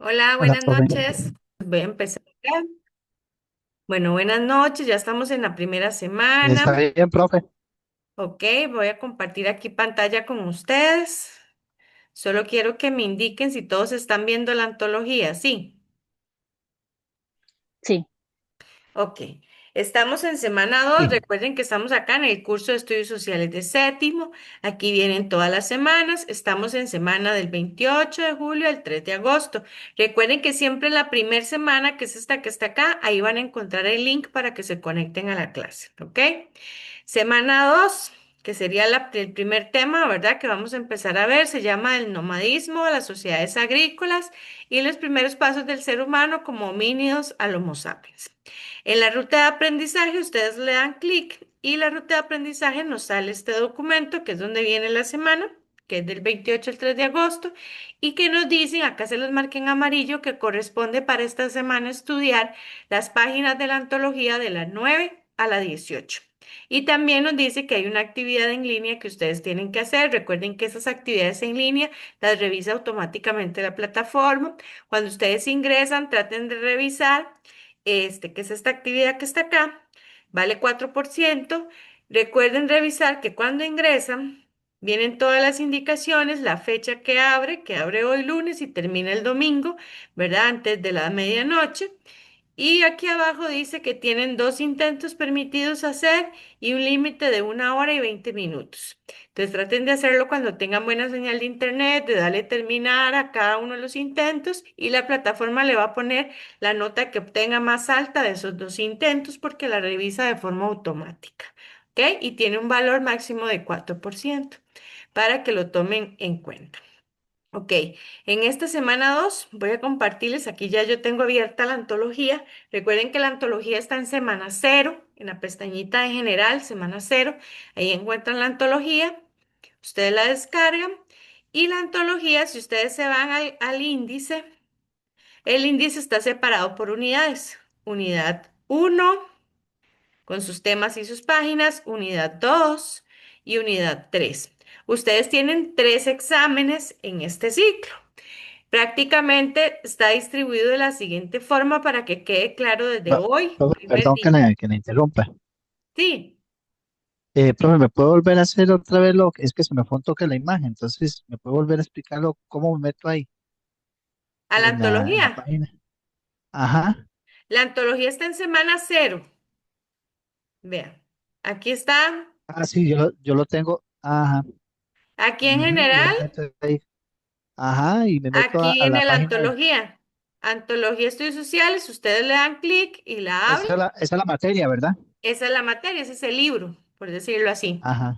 Hola, Hola, buenas profe. noches. Voy a empezar ya. Bueno, buenas noches. Ya estamos en la primera semana. ¿Está bien, profe? Ok, voy a compartir aquí pantalla con ustedes. Solo quiero que me indiquen si todos están viendo la antología. Sí. Sí, Ok, estamos en semana 2. Sí. Recuerden que estamos acá en el curso de estudios sociales de séptimo. Aquí vienen todas las semanas. Estamos en semana del 28 de julio al 3 de agosto. Recuerden que siempre la primera semana, que es esta que está acá, ahí van a encontrar el link para que se conecten a la clase. ¿Ok? Semana 2, que sería el primer tema, ¿verdad? Que vamos a empezar a ver, se llama el nomadismo, las sociedades agrícolas y los primeros pasos del ser humano como homínidos al Homo sapiens. En la ruta de aprendizaje, ustedes le dan clic y la ruta de aprendizaje nos sale este documento, que es donde viene la semana, que es del 28 al 3 de agosto, y que nos dicen, acá se los marqué en amarillo, que corresponde para esta semana estudiar las páginas de la antología de la 9 a la 18. Y también nos dice que hay una actividad en línea que ustedes tienen que hacer. Recuerden que esas actividades en línea las revisa automáticamente la plataforma. Cuando ustedes ingresan, traten de revisar que es esta actividad que está acá. Vale 4%. Recuerden revisar que cuando ingresan, vienen todas las indicaciones, la fecha que abre hoy lunes y termina el domingo, ¿verdad? Antes de la medianoche. Y aquí abajo dice que tienen dos intentos permitidos hacer y un límite de 1 hora y 20 minutos. Entonces traten de hacerlo cuando tengan buena señal de internet, de darle terminar a cada uno de los intentos y la plataforma le va a poner la nota que obtenga más alta de esos dos intentos porque la revisa de forma automática. ¿Ok? Y tiene un valor máximo de 4% para que lo tomen en cuenta. Ok, en esta semana 2 voy a compartirles, aquí ya yo tengo abierta la antología. Recuerden que la antología está en semana cero, en la pestañita de general, semana cero. Ahí encuentran la antología, ustedes la descargan y la antología, si ustedes se van al índice, el índice está separado por unidades. Unidad uno con sus temas y sus páginas, unidad 2 y unidad 3. Ustedes tienen tres exámenes en este ciclo. Prácticamente está distribuido de la siguiente forma para que quede claro desde hoy, Profe, primer perdón día. que le interrumpa. Sí, Profe, ¿me puede volver a hacer otra vez lo que es que se me fue un toque la imagen? Entonces, ¿me puede volver a explicarlo cómo me meto ahí a la en la antología. página? Ajá. La antología está en semana cero. Vean, aquí está, Ah, sí, yo lo tengo. Ajá. aquí en Ujú, yo general, me meto ahí. Ajá, y me meto aquí a la viene la página. antología. Antología Estudios Sociales, ustedes le dan clic y la abren. Esa es la materia, ¿verdad? Esa es la materia, ese es el libro, por decirlo así. Ajá,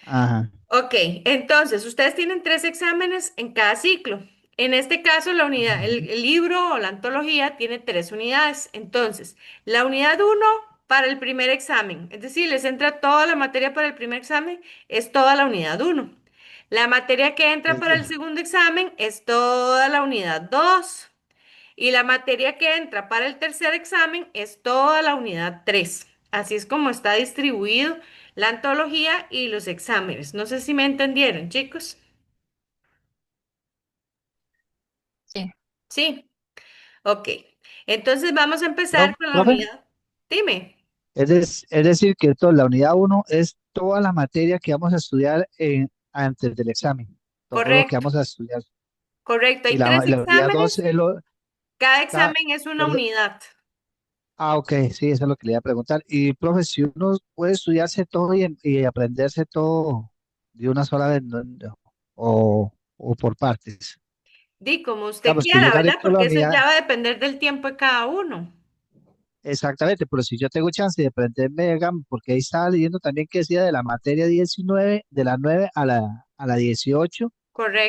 ajá. Ok, entonces ustedes tienen tres exámenes en cada ciclo. En este caso, la unidad, Ujú. el libro o la antología tiene tres unidades. Entonces, la unidad uno para el primer examen, es decir, les entra toda la materia para el primer examen, es toda la unidad uno. La materia que entra Es para el de- segundo examen es toda la unidad 2. Y la materia que entra para el tercer examen es toda la unidad 3. Así es como está distribuido la antología y los exámenes. No sé si me entendieron, chicos. sí. Sí, ok. Entonces vamos a empezar con la Profe, unidad. Dime. es decir, que la unidad uno es toda la materia que vamos a estudiar antes del examen. Todo lo que Correcto, vamos a estudiar. correcto. Y Hay la, tres la unidad 2 exámenes. es lo... Cada Cada, examen es una perdón. unidad. Ok, sí, eso es lo que le iba a preguntar. Y, profe, si uno puede estudiarse todo y aprenderse todo de una sola vez, o por partes. Di como usted Digamos que yo quiera, ¿verdad? gané toda la Porque eso unidad, ya va a depender del tiempo de cada uno. exactamente, pero si yo tengo chance de aprenderme, digamos, porque ahí estaba leyendo también que decía de la materia 19 de la 9 a la 18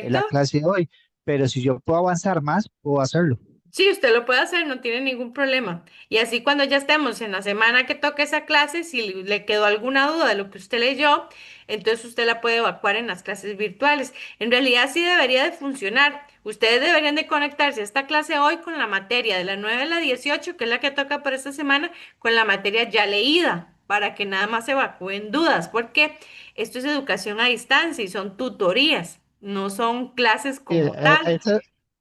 en ¿Correcto? la clase de hoy, pero si yo puedo avanzar más, puedo hacerlo. Sí, usted lo puede hacer, no tiene ningún problema. Y así cuando ya estemos en la semana que toque esa clase, si le quedó alguna duda de lo que usted leyó, entonces usted la puede evacuar en las clases virtuales. En realidad sí debería de funcionar. Ustedes deberían de conectarse a esta clase hoy con la materia de la 9 a la 18, que es la que toca por esta semana, con la materia ya leída, para que nada más evacúen dudas, porque esto es educación a distancia y son tutorías, no son clases Sí, como tal.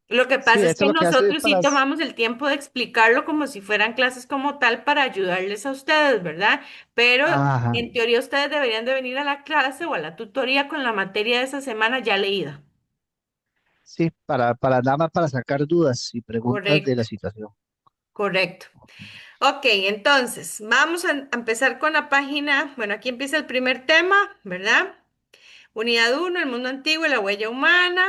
Lo que Sí, pasa es esto que lo que hace es nosotros para... sí tomamos el tiempo de explicarlo como si fueran clases como tal para ayudarles a ustedes, ¿verdad? Pero Ajá, en teoría ustedes deberían de venir a la clase o a la tutoría con la materia de esa semana ya leída. sí, para nada más para sacar dudas y preguntas de la Correcto, situación. correcto. Ok, entonces vamos a empezar con la página. Bueno, aquí empieza el primer tema, ¿verdad? Unidad uno, el mundo antiguo y la huella humana.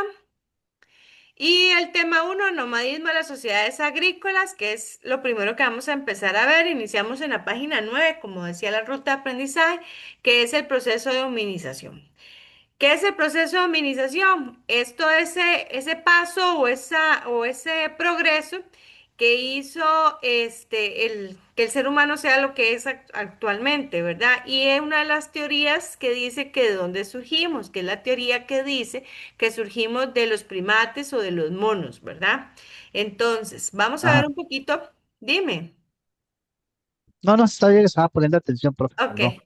Y el tema uno, nomadismo de las sociedades agrícolas, que es lo primero que vamos a empezar a ver. Iniciamos en la página 9, como decía la ruta de aprendizaje, que es el proceso de hominización. ¿Qué es el proceso de hominización? Esto es ese paso o ese progreso que hizo que el ser humano sea lo que es actualmente, ¿verdad? Y es una de las teorías que dice que de dónde surgimos, que es la teoría que dice que surgimos de los primates o de los monos, ¿verdad? Entonces, vamos a ver Ajá. un poquito, dime. No, no, está bien, estaba poniendo atención, profe, perdón. Ok.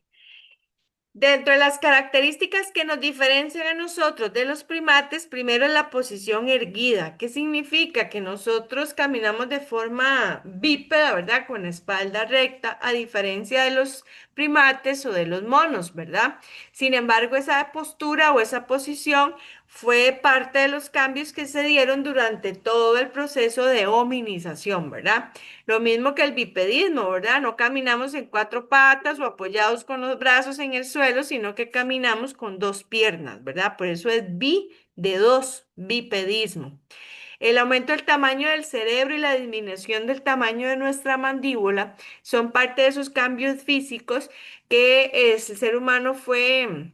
Dentro de las características que nos diferencian a nosotros de los primates, primero es la posición erguida. ¿Qué significa? Que nosotros caminamos de forma bípeda, ¿verdad? Con la espalda recta, a diferencia de los primates o de los monos, ¿verdad? Sin embargo, esa postura o esa posición fue parte de los cambios que se dieron durante todo el proceso de hominización, ¿verdad? Lo mismo que el bipedismo, ¿verdad? No caminamos en cuatro patas o apoyados con los brazos en el suelo, sino que caminamos con dos piernas, ¿verdad? Por eso es bi de dos, bipedismo. El aumento del tamaño del cerebro y la disminución del tamaño de nuestra mandíbula son parte de esos cambios físicos que el ser humano fue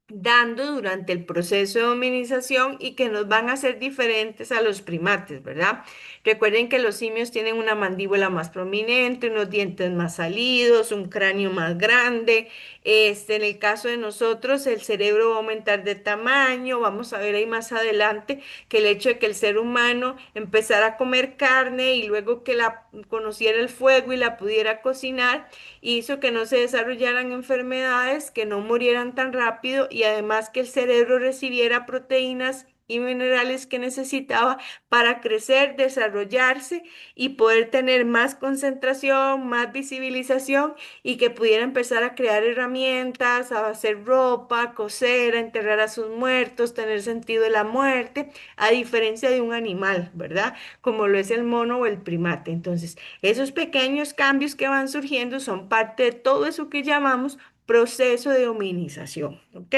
dando durante el proceso de hominización y que nos van a hacer diferentes a los primates, ¿verdad? Recuerden que los simios tienen una mandíbula más prominente, unos dientes más salidos, un cráneo más grande. En el caso de nosotros, el cerebro va a aumentar de tamaño. Vamos a ver ahí más adelante que el hecho de que el ser humano empezara a comer carne y luego que la conociera el fuego y la pudiera cocinar, hizo que no se desarrollaran enfermedades, que no murieran tan rápido y además que el cerebro recibiera proteínas y minerales que necesitaba para crecer, desarrollarse y poder tener más concentración, más visibilización y que pudiera empezar a crear herramientas, a hacer ropa, a coser, a enterrar a sus muertos, tener sentido de la muerte, a diferencia de un animal, ¿verdad? Como lo es el mono o el primate. Entonces, esos pequeños cambios que van surgiendo son parte de todo eso que llamamos proceso de hominización, ¿ok?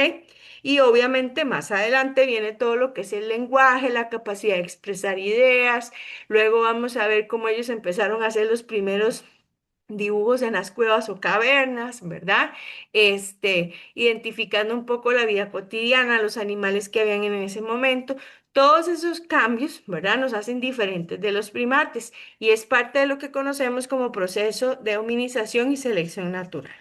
Y obviamente más adelante viene todo lo que es el lenguaje, la capacidad de expresar ideas. Luego vamos a ver cómo ellos empezaron a hacer los primeros dibujos en las cuevas o cavernas, ¿verdad? Identificando un poco la vida cotidiana, los animales que habían en ese momento. Todos esos cambios, ¿verdad? Nos hacen diferentes de los primates y es parte de lo que conocemos como proceso de hominización y selección natural.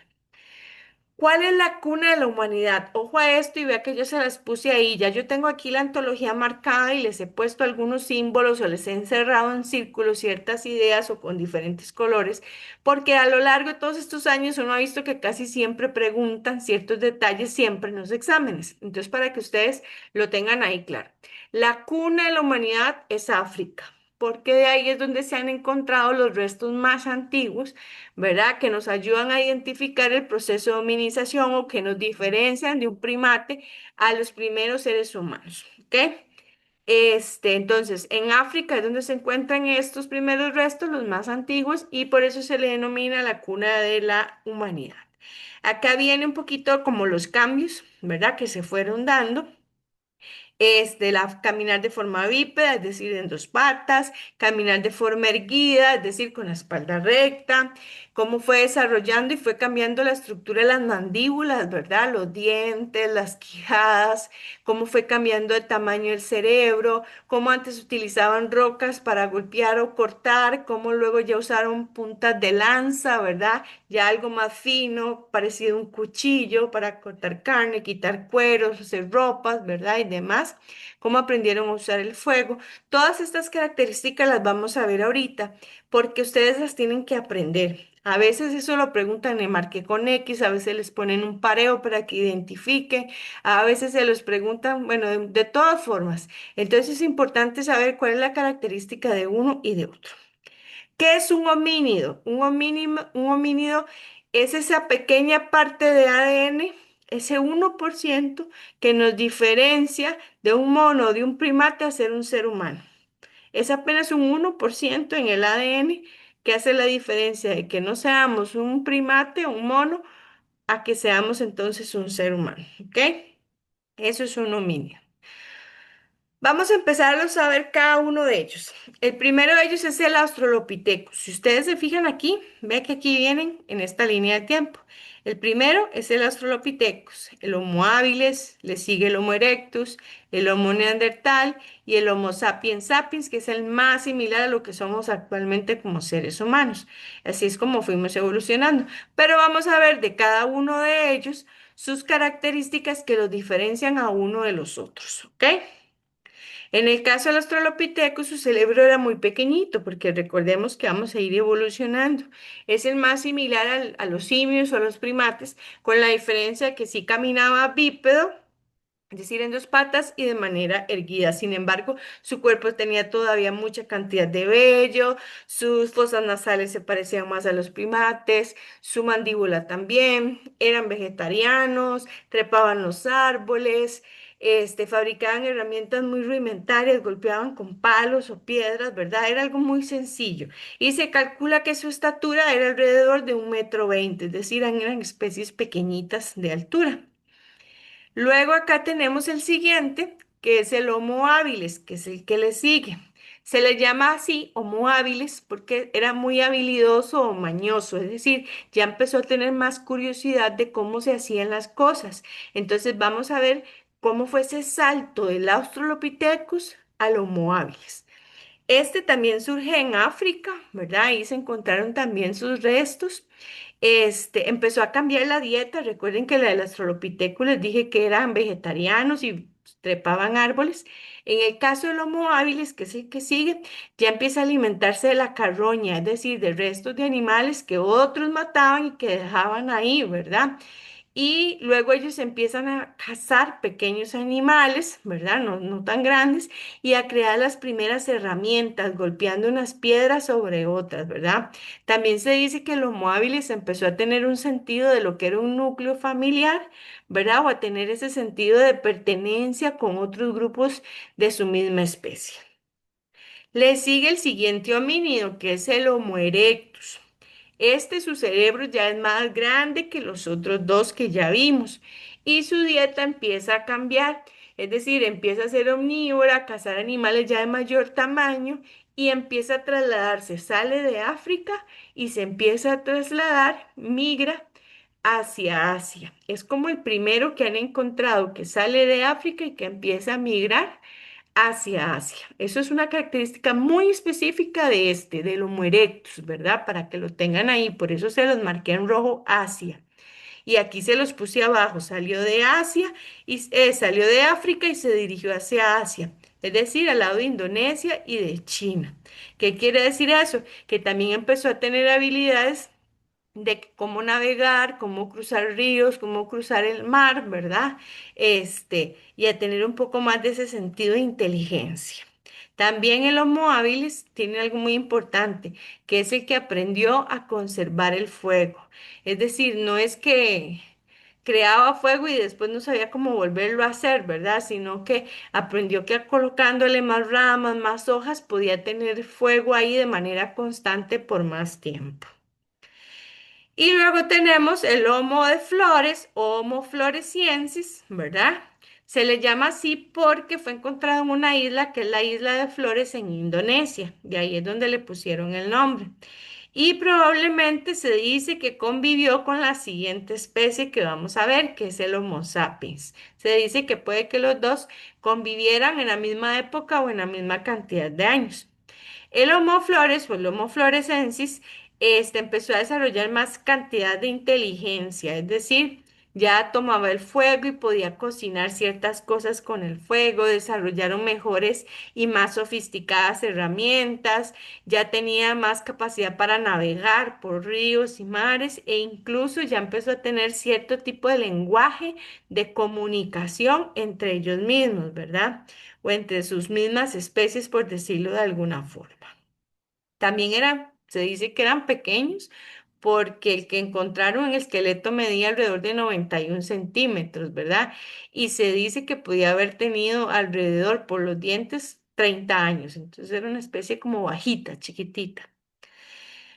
¿Cuál es la cuna de la humanidad? Ojo a esto y vea que yo se las puse ahí. Ya yo tengo aquí la antología marcada y les he puesto algunos símbolos o les he encerrado en círculos ciertas ideas o con diferentes colores, porque a lo largo de todos estos años uno ha visto que casi siempre preguntan ciertos detalles siempre en los exámenes. Entonces, para que ustedes lo tengan ahí claro. La cuna de la humanidad es África, porque de ahí es donde se han encontrado los restos más antiguos, ¿verdad? Que nos ayudan a identificar el proceso de hominización o que nos diferencian de un primate a los primeros seres humanos, ¿ok? Entonces, en África es donde se encuentran estos primeros restos, los más antiguos, y por eso se le denomina la cuna de la humanidad. Acá viene un poquito como los cambios, ¿verdad? Que se fueron dando caminar de forma bípeda, es decir, en dos patas, caminar de forma erguida, es decir, con la espalda recta, cómo fue desarrollando y fue cambiando la estructura de las mandíbulas, ¿verdad? Los dientes, las quijadas, cómo fue cambiando el tamaño del cerebro, cómo antes utilizaban rocas para golpear o cortar, cómo luego ya usaron puntas de lanza, ¿verdad? Ya algo más fino, parecido a un cuchillo para cortar carne, quitar cueros, hacer ropas, ¿verdad? Y demás. demás, cómo aprendieron a usar el fuego. Todas estas características las vamos a ver ahorita porque ustedes las tienen que aprender. A veces eso lo preguntan en marqué con X, a veces les ponen un pareo para que identifiquen, a veces se los preguntan, bueno, de todas formas. Entonces es importante saber cuál es la característica de uno y de otro. ¿Qué es un homínido? Un homínido es esa pequeña parte de ADN, ese 1% que nos diferencia de un mono o de un primate a ser un ser humano. Es apenas un 1% en el ADN que hace la diferencia de que no seamos un primate o un mono a que seamos entonces un ser humano. ¿Ok? Eso es un homínido. Vamos a empezar a saber cada uno de ellos. El primero de ellos es el Australopithecus. Si ustedes se fijan aquí, ve que aquí vienen en esta línea de tiempo. El primero es el Australopithecus, el Homo habilis, le sigue el Homo erectus, el Homo neandertal y el Homo sapiens sapiens, que es el más similar a lo que somos actualmente como seres humanos. Así es como fuimos evolucionando. Pero vamos a ver de cada uno de ellos sus características que los diferencian a uno de los otros, ¿ok? En el caso del Australopithecus, su cerebro era muy pequeñito, porque recordemos que vamos a ir evolucionando. Es el más similar a los simios o a los primates, con la diferencia de que sí caminaba bípedo, es decir, en dos patas y de manera erguida. Sin embargo, su cuerpo tenía todavía mucha cantidad de vello, sus fosas nasales se parecían más a los primates, su mandíbula también, eran vegetarianos, trepaban los árboles, fabricaban herramientas muy rudimentarias, golpeaban con palos o piedras, ¿verdad? Era algo muy sencillo. Y se calcula que su estatura era alrededor de 1,20 m, es decir, eran especies pequeñitas de altura. Luego acá tenemos el siguiente, que es el Homo habilis, que es el que le sigue. Se le llama así Homo habilis porque era muy habilidoso o mañoso, es decir, ya empezó a tener más curiosidad de cómo se hacían las cosas. Entonces vamos a ver cómo fue ese salto del Australopithecus al Homo habilis. Este también surge en África, ¿verdad? Ahí se encontraron también sus restos. Empezó a cambiar la dieta. Recuerden que la del Australopithecus les dije que eran vegetarianos y trepaban árboles. En el caso del Homo habilis, que es el que sigue, ya empieza a alimentarse de la carroña, es decir, de restos de animales que otros mataban y que dejaban ahí, ¿verdad? Y luego ellos empiezan a cazar pequeños animales, ¿verdad? No tan grandes, y a crear las primeras herramientas, golpeando unas piedras sobre otras, ¿verdad? También se dice que el Homo habilis empezó a tener un sentido de lo que era un núcleo familiar, ¿verdad? O a tener ese sentido de pertenencia con otros grupos de su misma especie. Le sigue el siguiente homínido, que es el Homo erectus. Su cerebro ya es más grande que los otros dos que ya vimos y su dieta empieza a cambiar, es decir, empieza a ser omnívora, a cazar animales ya de mayor tamaño y empieza a trasladarse, sale de África y se empieza a trasladar, migra hacia Asia. Es como el primero que han encontrado que sale de África y que empieza a migrar hacia Asia. Eso es una característica muy específica del Homo erectus, ¿verdad? Para que lo tengan ahí. Por eso se los marqué en rojo Asia. Y aquí se los puse abajo. Salió de Asia y salió de África y se dirigió hacia Asia. Es decir, al lado de Indonesia y de China. ¿Qué quiere decir eso? Que también empezó a tener habilidades de cómo navegar, cómo cruzar ríos, cómo cruzar el mar, ¿verdad? Y a tener un poco más de ese sentido de inteligencia. También el Homo habilis tiene algo muy importante, que es el que aprendió a conservar el fuego. Es decir, no es que creaba fuego y después no sabía cómo volverlo a hacer, ¿verdad? Sino que aprendió que colocándole más ramas, más hojas, podía tener fuego ahí de manera constante por más tiempo. Y luego tenemos el Homo de Flores, Homo floresiensis, ¿verdad? Se le llama así porque fue encontrado en una isla que es la isla de Flores en Indonesia. De ahí es donde le pusieron el nombre. Y probablemente se dice que convivió con la siguiente especie que vamos a ver, que es el Homo sapiens. Se dice que puede que los dos convivieran en la misma época o en la misma cantidad de años. El Homo flores o el Homo florescensis empezó a desarrollar más cantidad de inteligencia, es decir, ya tomaba el fuego y podía cocinar ciertas cosas con el fuego, desarrollaron mejores y más sofisticadas herramientas, ya tenía más capacidad para navegar por ríos y mares e incluso ya empezó a tener cierto tipo de lenguaje de comunicación entre ellos mismos, ¿verdad? O entre sus mismas especies, por decirlo de alguna forma. También se dice que eran pequeños porque el que encontraron en el esqueleto medía alrededor de 91 centímetros, ¿verdad? Y se dice que podía haber tenido alrededor por los dientes 30 años, entonces era una especie como bajita, chiquitita.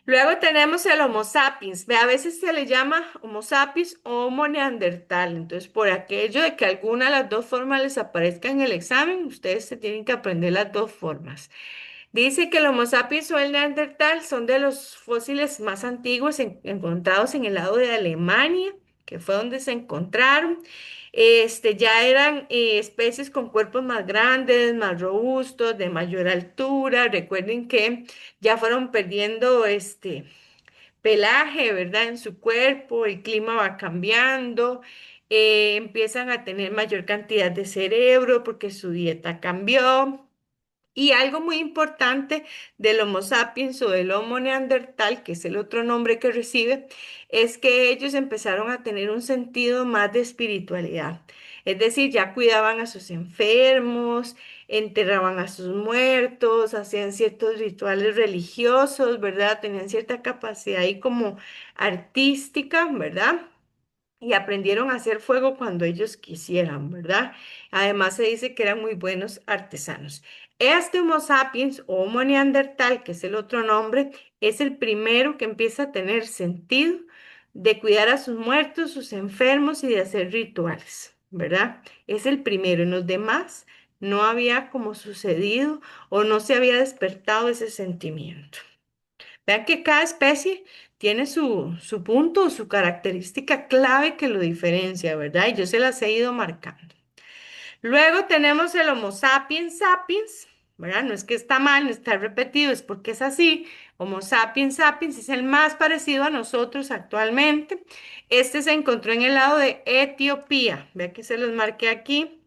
Luego tenemos el Homo sapiens. Ve, a veces se le llama Homo sapiens o Homo neandertal. Entonces, por aquello de que alguna de las dos formas les aparezca en el examen, ustedes se tienen que aprender las dos formas. Dice que el Homo sapiens o el neandertal son de los fósiles más antiguos encontrados en el lado de Alemania, que fue donde se encontraron. Ya eran especies con cuerpos más grandes, más robustos, de mayor altura. Recuerden que ya fueron perdiendo pelaje, ¿verdad? En su cuerpo, el clima va cambiando, empiezan a tener mayor cantidad de cerebro porque su dieta cambió. Y algo muy importante del Homo sapiens o del Homo neandertal, que es el otro nombre que recibe, es que ellos empezaron a tener un sentido más de espiritualidad. Es decir, ya cuidaban a sus enfermos, enterraban a sus muertos, hacían ciertos rituales religiosos, ¿verdad? Tenían cierta capacidad ahí como artística, ¿verdad? Y aprendieron a hacer fuego cuando ellos quisieran, ¿verdad? Además se dice que eran muy buenos artesanos. Este Homo sapiens o Homo neandertal, que es el otro nombre, es el primero que empieza a tener sentido de cuidar a sus muertos, sus enfermos y de hacer rituales, ¿verdad? Es el primero. En los demás no había como sucedido o no se había despertado ese sentimiento. Vean que cada especie tiene su punto, su característica clave que lo diferencia, ¿verdad? Y yo se las he ido marcando. Luego tenemos el Homo sapiens sapiens, ¿verdad? No es que está mal, no está repetido, es porque es así. Homo sapiens sapiens es el más parecido a nosotros actualmente. Este se encontró en el lado de Etiopía. Vean que se los marqué aquí.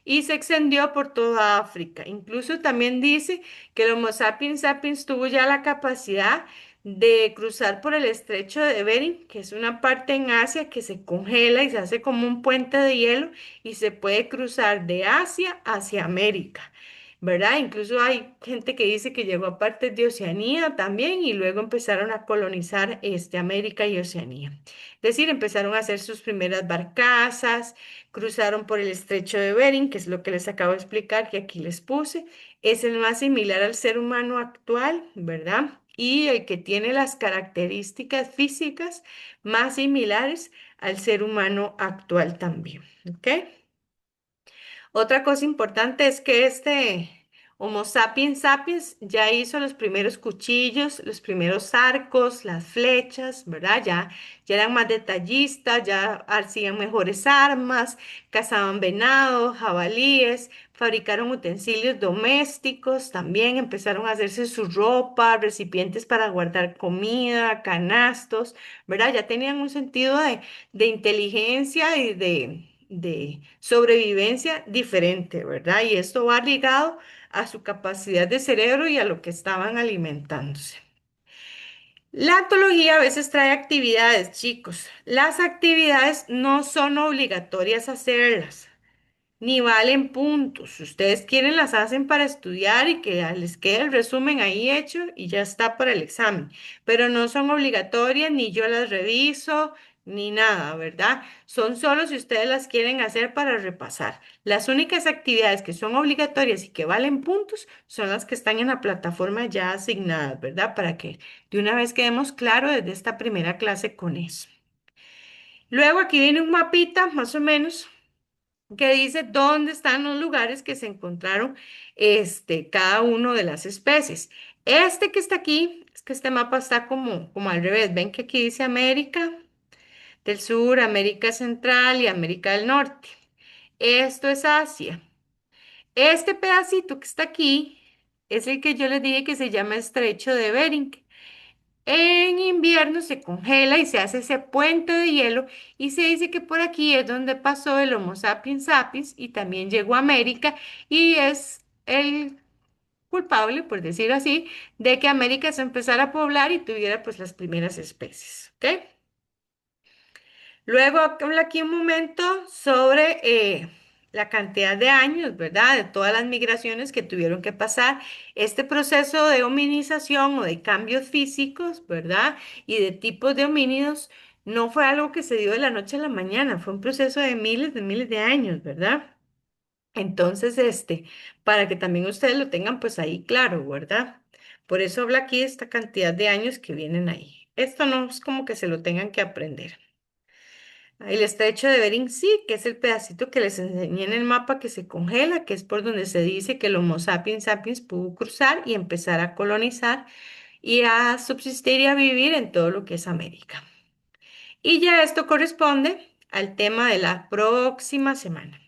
Y se extendió por toda África. Incluso también dice que el Homo sapiens sapiens tuvo ya la capacidad de cruzar por el estrecho de Bering, que es una parte en Asia que se congela y se hace como un puente de hielo y se puede cruzar de Asia hacia América, ¿verdad? Incluso hay gente que dice que llegó a partes de Oceanía también y luego empezaron a colonizar América y Oceanía. Es decir, empezaron a hacer sus primeras barcazas, cruzaron por el estrecho de Bering, que es lo que les acabo de explicar, que aquí les puse. Es el más similar al ser humano actual, ¿verdad? Y el que tiene las características físicas más similares al ser humano actual también, ¿ok? Otra cosa importante es que este Homo sapiens sapiens ya hizo los primeros cuchillos, los primeros arcos, las flechas, ¿verdad? Ya eran más detallistas, ya hacían mejores armas, cazaban venados, jabalíes, fabricaron utensilios domésticos, también empezaron a hacerse su ropa, recipientes para guardar comida, canastos, ¿verdad? Ya tenían un sentido de inteligencia y de sobrevivencia diferente, ¿verdad? Y esto va ligado a su capacidad de cerebro y a lo que estaban alimentándose. La antología a veces trae actividades, chicos. Las actividades no son obligatorias hacerlas ni valen puntos. Si ustedes quieren, las hacen para estudiar y que ya les quede el resumen ahí hecho y ya está para el examen. Pero no son obligatorias, ni yo las reviso, ni nada, ¿verdad? Son solo si ustedes las quieren hacer para repasar. Las únicas actividades que son obligatorias y que valen puntos son las que están en la plataforma ya asignadas, ¿verdad? Para que de una vez quedemos claros desde esta primera clase con eso. Luego aquí viene un mapita, más o menos que dice dónde están los lugares que se encontraron cada uno de las especies. Este que está aquí, es que este mapa está como al revés. Ven que aquí dice América del Sur, América Central y América del Norte. Esto es Asia. Este pedacito que está aquí es el que yo les dije que se llama Estrecho de Bering. En invierno se congela y se hace ese puente de hielo y se dice que por aquí es donde pasó el Homo sapiens sapiens y también llegó a América y es el culpable, por decirlo así, de que América se empezara a poblar y tuviera pues las primeras especies, ¿ok? Luego habla aquí un momento sobre la cantidad de años, ¿verdad? De todas las migraciones que tuvieron que pasar. Este proceso de hominización o de cambios físicos, ¿verdad? Y de tipos de homínidos no fue algo que se dio de la noche a la mañana, fue un proceso de miles de años, ¿verdad? Entonces, para que también ustedes lo tengan pues ahí claro, ¿verdad? Por eso habla aquí de esta cantidad de años que vienen ahí. Esto no es como que se lo tengan que aprender. El estrecho de Bering Sea, que es el pedacito que les enseñé en el mapa que se congela, que es por donde se dice que el Homo sapiens sapiens pudo cruzar y empezar a colonizar y a subsistir y a vivir en todo lo que es América. Y ya esto corresponde al tema de la próxima semana.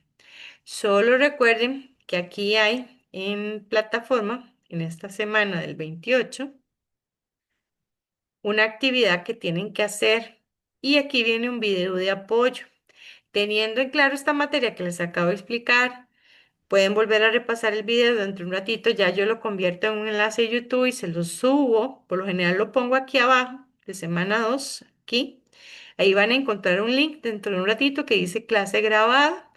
Solo recuerden que aquí hay en plataforma, en esta semana del 28, una actividad que tienen que hacer. Y aquí viene un video de apoyo. Teniendo en claro esta materia que les acabo de explicar, pueden volver a repasar el video dentro de un ratito. Ya yo lo convierto en un enlace de YouTube y se lo subo. Por lo general lo pongo aquí abajo, de semana 2 aquí. Ahí van a encontrar un link dentro de un ratito que dice clase grabada.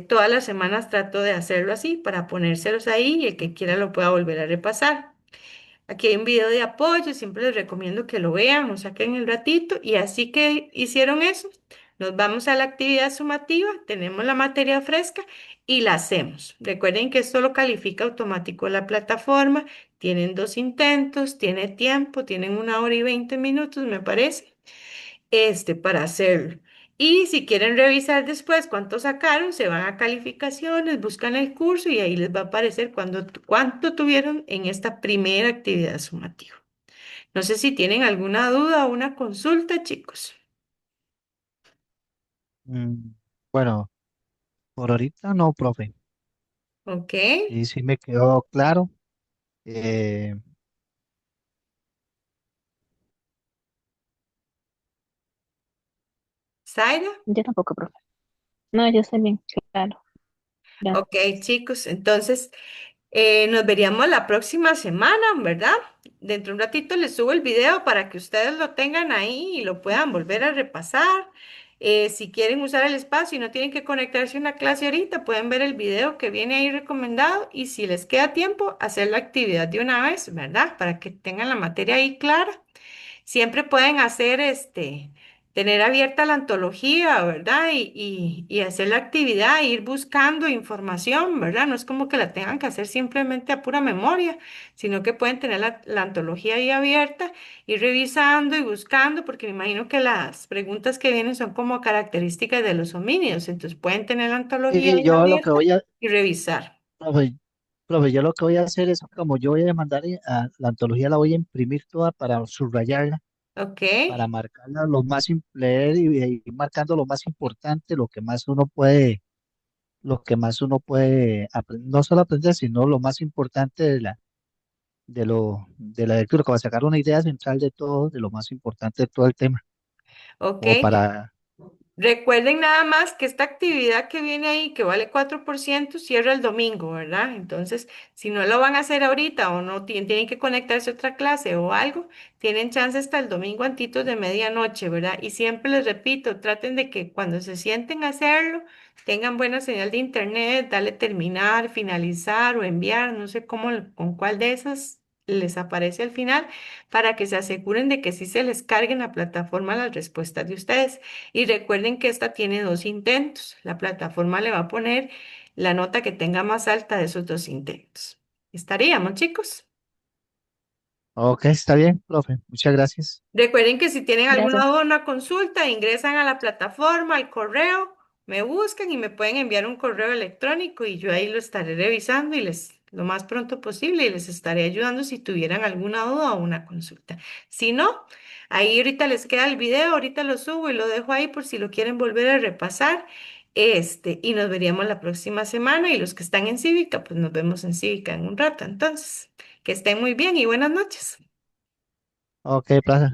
Todas las semanas trato de hacerlo así para ponérselos ahí y el que quiera lo pueda volver a repasar. Aquí hay un video de apoyo, siempre les recomiendo que lo vean o saquen el ratito y así que hicieron eso, nos vamos a la actividad sumativa, tenemos la materia fresca y la hacemos. Recuerden que esto lo califica automático la plataforma, tienen 2 intentos, tiene tiempo, tienen 1 hora y 20 minutos, me parece para hacerlo. Y si quieren revisar después cuánto sacaron, se van a calificaciones, buscan el curso y ahí les va a aparecer cuánto tuvieron en esta primera actividad sumativa. No sé si tienen alguna duda o una consulta, chicos. Mm, bueno, por ahorita no, profe. ¿Ok? Sí, sí me quedó claro. Eh, ¿Zaira? Yo tampoco, profe. No, yo sé bien, claro. Gracias. Ok, chicos. Entonces, nos veríamos la próxima semana, ¿verdad? Dentro de un ratito les subo el video para que ustedes lo tengan ahí y lo puedan volver a repasar. Si quieren usar el espacio y no tienen que conectarse a una clase ahorita, pueden ver el video que viene ahí recomendado y si les queda tiempo, hacer la actividad de una vez, ¿verdad? Para que tengan la materia ahí clara. Siempre pueden hacer tener abierta la antología, ¿verdad? Y hacer la actividad, e ir buscando información, ¿verdad? No es como que la tengan que hacer simplemente a pura memoria, sino que pueden tener la antología ahí abierta, ir revisando y buscando, porque me imagino que las preguntas que vienen son como características de los homínidos, entonces pueden tener la antología y ahí yo lo que abierta voy a, y revisar. profe, profe, yo lo que voy a hacer es, como yo voy a mandar a la antología, la voy a imprimir toda para subrayarla, ¿Ok? para marcarla lo más, leer y ir marcando lo más importante, lo que más uno puede no solo aprender, sino lo más importante de la lectura, como sacar una idea central de todo, de lo más importante de todo el tema, ¿Ok? como para, Recuerden nada más que esta actividad que viene ahí, que vale 4%, cierra el domingo, ¿verdad? Entonces, si no lo van a hacer ahorita o no tienen que conectarse a otra clase o algo, tienen chance hasta el domingo antitos de medianoche, ¿verdad? Y siempre les repito, traten de que cuando se sienten a hacerlo, tengan buena señal de internet, dale terminar, finalizar o enviar, no sé cómo, con cuál de esas les aparece al final, para que se aseguren de que sí se les cargue en la plataforma las respuestas de ustedes. Y recuerden que esta tiene 2 intentos. La plataforma le va a poner la nota que tenga más alta de esos 2 intentos. ¿Estaríamos, chicos? ok, está bien, profe, muchas gracias. Recuerden que si tienen alguna Gracias. duda o una consulta, ingresan a la plataforma, al correo, me buscan y me pueden enviar un correo electrónico y yo ahí lo estaré revisando y lo más pronto posible y les estaré ayudando si tuvieran alguna duda o una consulta. Si no, ahí ahorita les queda el video, ahorita lo subo y lo dejo ahí por si lo quieren volver a repasar. Y nos veríamos la próxima semana y los que están en Cívica, pues nos vemos en Cívica en un rato. Entonces, que estén muy bien y buenas noches. Ok, plaza.